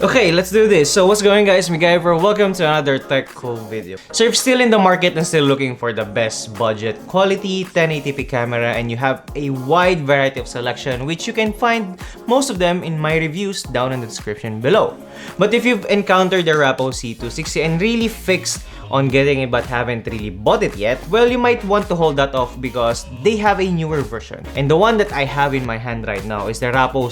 Okay, let's do this. So what's going guys, Gyverr, welcome to another tech cool video. So if you're still in the market and still looking for the best budget quality 1080p camera and you have a wide variety of selection, which you can find most of them in my reviews down in the description below. But if you've encountered the Rapoo C260 and really fixed on getting it but haven't really bought it yet, well, you might want to hold that off because they have a newer version. And the one that I have in my hand right now is the Rapoo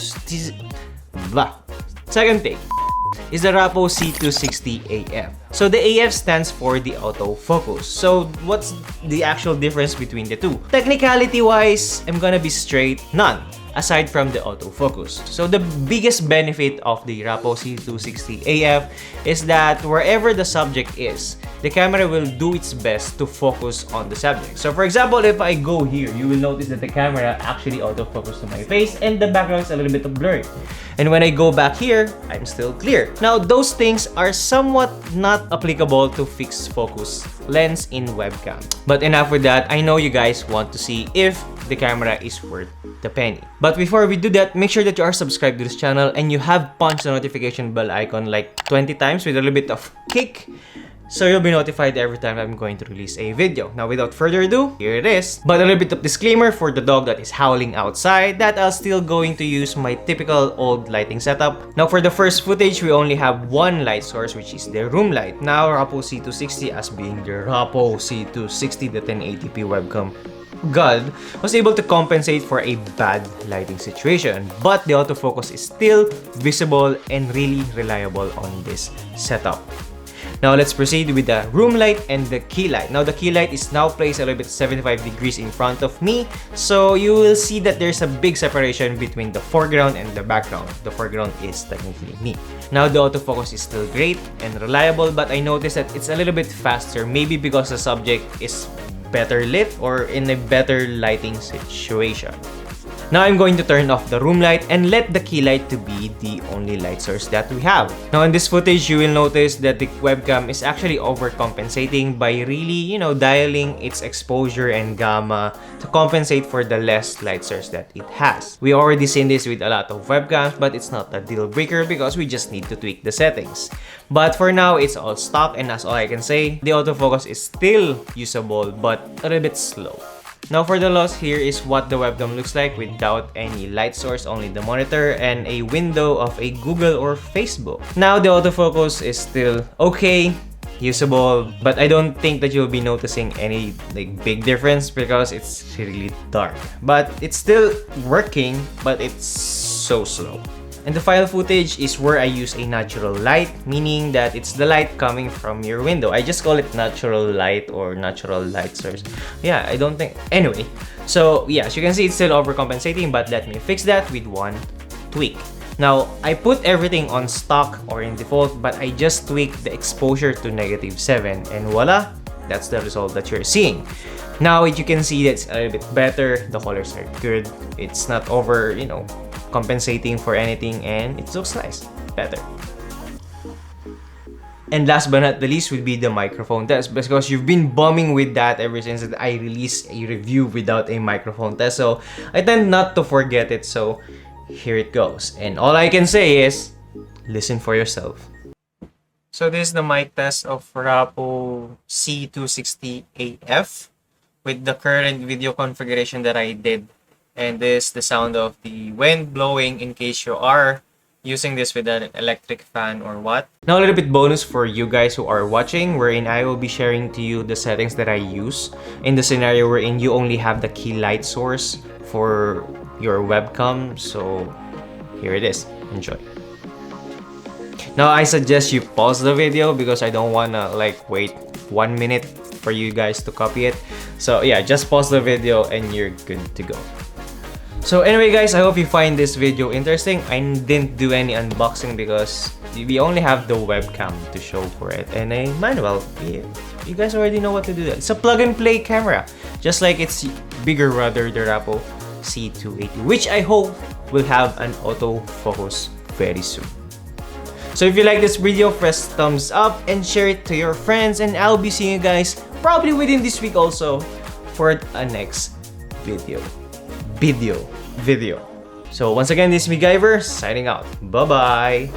is the Rapoo C260AF. So the AF stands for the autofocus. So what's the actual difference between the two? Technicality wise, I'm gonna be straight, none, aside from the autofocus. So the biggest benefit of the Rapoo C260AF is that wherever the subject is, the camera will do its best to focus on the subject. So for example, if I go here, you will notice that the camera actually autofocus to my face and the background is a little bit blurry. And when I go back here, I'm still clear. Now, those things are somewhat not applicable to fixed focus lens in webcam. But enough with that, I know you guys want to see if the camera is worth the penny. But before we do that, make sure that you are subscribed to this channel and you have punched the notification bell icon like 20 times with a little bit of kick, so you'll be notified every time I'm going to release a video. Now, without further ado, here it is. But a little bit of disclaimer for the dog that is howling outside that I'm still going to use my typical old lighting setup. Now, for the first footage, we only have one light source, which is the room light. Now, Rapoo C260, as being the Rapoo C260, the 1080p webcam God, was able to compensate for a bad lighting situation, but the autofocus is still visible and really reliable on this setup. Now let's proceed with the room light and the key light. Now the key light is now placed a little bit 75 degrees in front of me, so you will see that there's a big separation between the foreground and the background. The foreground is technically me. Now the autofocus is still great and reliable, but I noticed that it's a little bit faster, maybe because the subject is better lit or in a better lighting situation. Now I'm going to turn off the room light and let the key light to be the only light source that we have. Now in this footage, you will notice that the webcam is actually overcompensating by really, dialing its exposure and gamma to compensate for the less light source that it has. We already seen this with a lot of webcams, but it's not a deal breaker because we just need to tweak the settings. But for now, it's all stock, and that's all I can say. The autofocus is still usable, but a little bit slow. Now for the loss, here is what the webcam looks like without any light source, only the monitor and a window of a Google or Facebook. Now the autofocus is still okay, usable, but I don't think that you'll be noticing any big difference because it's really dark. But it's still working, but it's so slow. And the final footage is where I use a natural light, meaning that it's the light coming from your window. I just call it natural light or natural light source. Yeah, I don't think... Anyway, so yeah, as you can see, it's still overcompensating, but let me fix that with one tweak. Now, I put everything on stock or in default, but I just tweaked the exposure to -7, and voila, that's the result that you're seeing. Now, you can see that it's a little bit better. The colors are good. It's not over, compensating for anything, and it looks nice, better. And last but not the least would be the microphone test, because you've been bumming with that ever since that I released a review without a microphone test, so I tend not to forget it, so here it goes. And all I can say is, listen for yourself. So this is the mic test of Rapoo C260AF with the current video configuration that I did. And this is the sound of the wind blowing in case you are using this with an electric fan or what. Now a little bit bonus for you guys who are watching, wherein I will be sharing to you the settings that I use in the scenario wherein you only have the key light source for your webcam. So here it is. Enjoy. Now I suggest you pause the video because I don't wanna wait 1 minute for you guys to copy it. So yeah, just pause the video and you're good to go. So anyway guys, I hope you find this video interesting. I didn't do any unboxing because we only have the webcam to show for it and a manual. You guys already know what to do. It's a plug and play camera, just like its bigger brother, the Rapoo C280, which I hope will have an autofocus very soon. So if you like this video, press thumbs up and share it to your friends, and I'll be seeing you guys probably within this week also for a next video. So once again, this is me, Gyverr, signing out. Bye-bye!